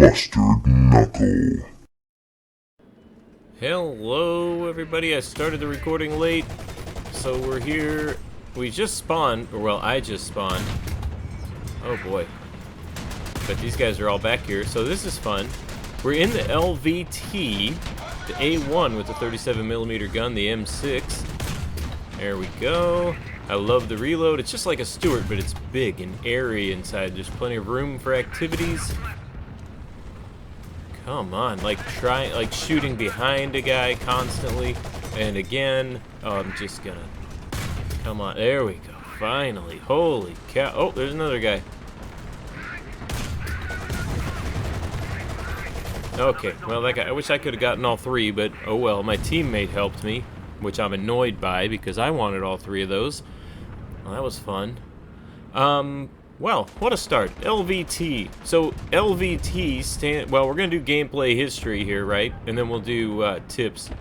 Mustard Knuckle. Hello everybody, I started the recording late, so we're here. We just spawned, or well, I just spawned. Oh boy. But these guys are all back here, so this is fun. We're in the LVT, the A1 with the 37mm gun, the M6. There we go. I love the reload. It's just like a Stuart, but it's big and airy inside. There's plenty of room for activities. Come on, like shooting behind a guy constantly, and again. Oh, I'm just gonna. Come on, there we go. Finally, holy cow! Oh, there's another guy. Okay, well, that guy. I wish I could have gotten all three, but oh well. My teammate helped me, which I'm annoyed by because I wanted all three of those. Well, that was fun. Well, what a start. LVT. So, LVT well, we're going to do gameplay history here, right? And then we'll do tips.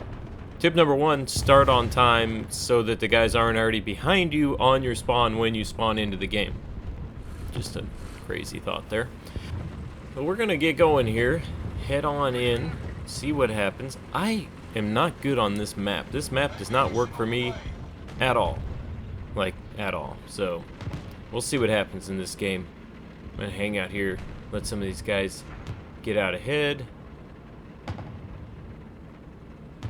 Tip number one, start on time so that the guys aren't already behind you on your spawn when you spawn into the game. Just a crazy thought there. But we're going to get going here. Head on in. See what happens. I am not good on this map. This map does not work for me at all. Like, at all. So, we'll see what happens in this game. I'm going to hang out here, let some of these guys get out ahead,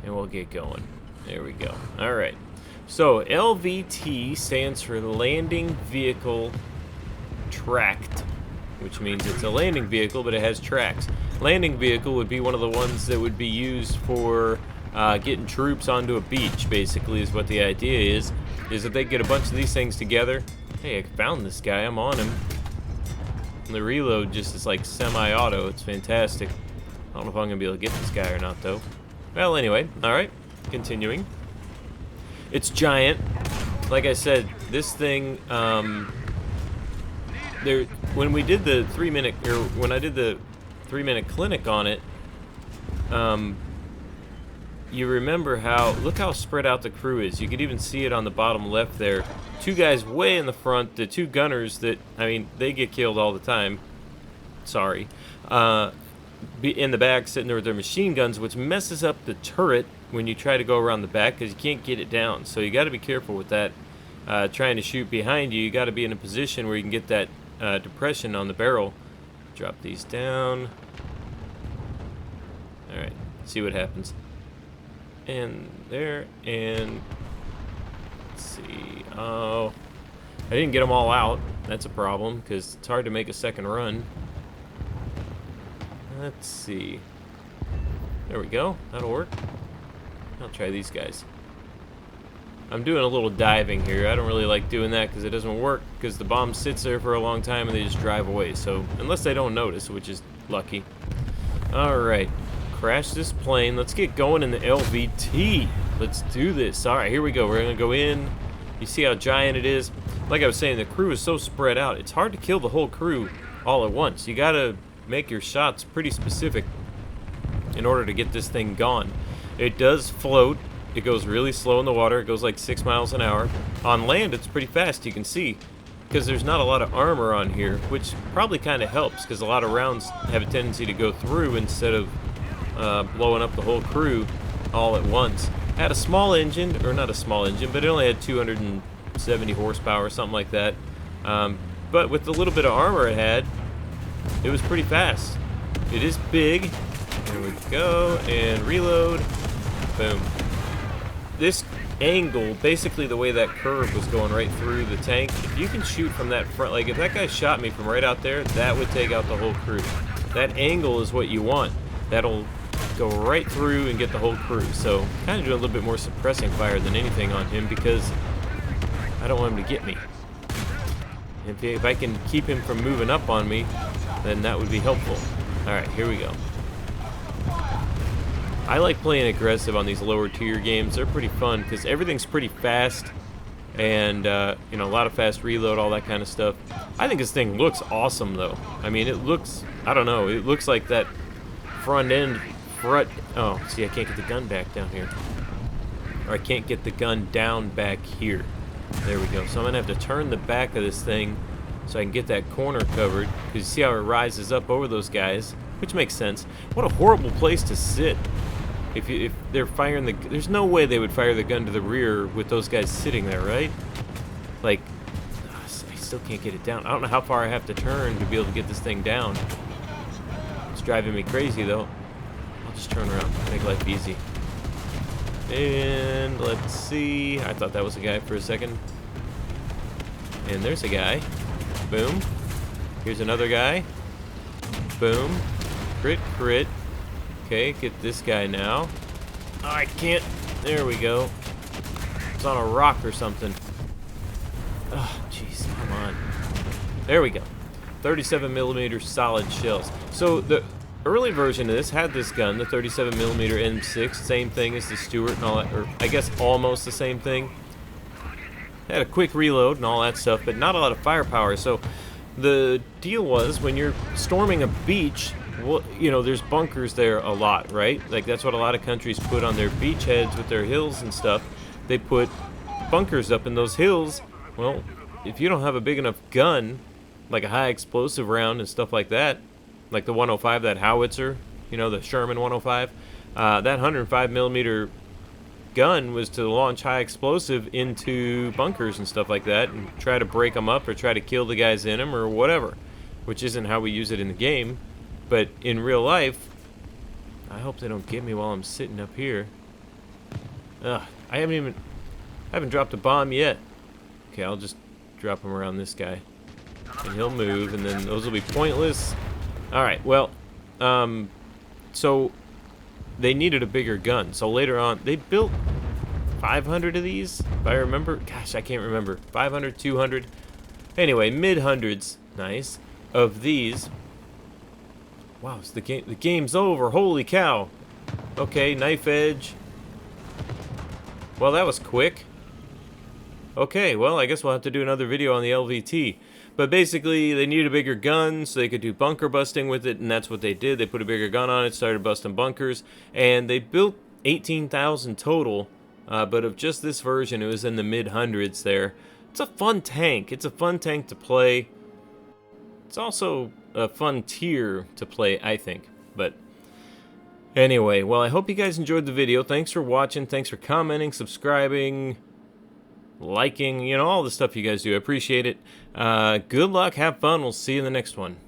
and we'll get going. There we go. Alright. So, LVT stands for Landing Vehicle Tracked, which means it's a landing vehicle, but it has tracks. Landing vehicle would be one of the ones that would be used for getting troops onto a beach, basically, is what the idea is that they get a bunch of these things together. Hey, I found this guy. I'm on him. And the reload just is like semi-auto. It's fantastic. I don't know if I'm going to be able to get this guy or not, though. Well, anyway. Alright. Continuing. It's giant. Like I said, this thing, when we did the 3-minute, or when I did the 3-minute clinic on it, you remember how, look how spread out the crew is. You could even see it on the bottom left there. Two guys way in the front, the two gunners that, I mean, they get killed all the time. Sorry. In the back, sitting there with their machine guns, which messes up the turret when you try to go around the back because you can't get it down. So you got to be careful with that. Trying to shoot behind you, you got to be in a position where you can get that depression on the barrel. Drop these down. Alright, see what happens. And there, and let's see. Oh, I didn't get them all out. That's a problem because it's hard to make a second run. Let's see. There we go. That'll work. I'll try these guys. I'm doing a little diving here. I don't really like doing that because it doesn't work because the bomb sits there for a long time and they just drive away. So unless they don't notice, which is lucky. All right. Crash this plane. Let's get going in the LVT. Let's do this. Alright, here we go. We're going to go in. You see how giant it is? Like I was saying, the crew is so spread out. It's hard to kill the whole crew all at once. You got to make your shots pretty specific in order to get this thing gone. It does float. It goes really slow in the water. It goes like 6 miles an hour. On land, it's pretty fast, you can see. Because there's not a lot of armor on here, which probably kind of helps because a lot of rounds have a tendency to go through instead of blowing up the whole crew all at once. Had a small engine, or not a small engine, but it only had 270 horsepower, something like that. But with the little bit of armor it had, it was pretty fast. It is big. There we go, and reload. Boom. This angle, basically the way that curve was going right through the tank, if you can shoot from that front, like if that guy shot me from right out there, that would take out the whole crew. That angle is what you want. That'll go right through and get the whole crew. So kind of doing a little bit more suppressing fire than anything on him because I don't want him to get me. If I can keep him from moving up on me, then that would be helpful. Alright, here we go. I like playing aggressive on these lower tier games. They're pretty fun because everything's pretty fast and you know, a lot of fast reload, all that kind of stuff. I think this thing looks awesome though. I mean, it looks, I don't know, it looks like that front end. Oh, see, I can't get the gun back down here. Or I can't get the gun down back here. There we go. So I'm going to have to turn the back of this thing so I can get that corner covered. Because you see how it rises up over those guys. which makes sense. What a horrible place to sit. If they're firing the... There's no way they would fire the gun to the rear with those guys sitting there, right? Like, I still can't get it down. I don't know how far I have to turn to be able to get this thing down. It's driving me crazy, though. I'll just turn around, make life easy. And let's see. I thought that was a guy for a second. And there's a guy. Boom. Here's another guy. Boom. Crit, crit. Okay, get this guy now. Oh, I can't. There we go. It's on a rock or something. Oh, jeez. Come on. There we go. 37mm solid shells. So the early version of this had this gun, the 37mm M6, same thing as the Stuart and all that, or I guess almost the same thing. Had a quick reload and all that stuff, but not a lot of firepower. So the deal was, when you're storming a beach, well, you know, there's bunkers there a lot, right? Like, that's what a lot of countries put on their beachheads with their hills and stuff. They put bunkers up in those hills. Well, if you don't have a big enough gun, like a high explosive round and stuff like that, like the 105, that howitzer, you know, the Sherman 105, that 105mm gun was to launch high explosive into bunkers and stuff like that and try to break them up or try to kill the guys in them or whatever, which isn't how we use it in the game. But in real life, I hope they don't get me while I'm sitting up here. Ugh, I haven't dropped a bomb yet. Okay, I'll just drop him around this guy. And he'll move, and then those will be pointless. Alright, well, so they needed a bigger gun. So later on, they built 500 of these, if I remember. Gosh, I can't remember. 500, 200. Anyway, mid-hundreds, nice, of these. Wow, so the game's over. Holy cow. Okay, knife edge. Well, that was quick. Okay, well, I guess we'll have to do another video on the LVT. But basically, they needed a bigger gun so they could do bunker busting with it, and that's what they did. They put a bigger gun on it, started busting bunkers, and they built 18,000 total, but of just this version, it was in the mid-hundreds there. It's a fun tank. It's a fun tank to play. It's also a fun tier to play, I think. But anyway, well, I hope you guys enjoyed the video. Thanks for watching. Thanks for commenting, subscribing, liking, you know, all the stuff you guys do. I appreciate it. Good luck. Have fun. We'll see you in the next one.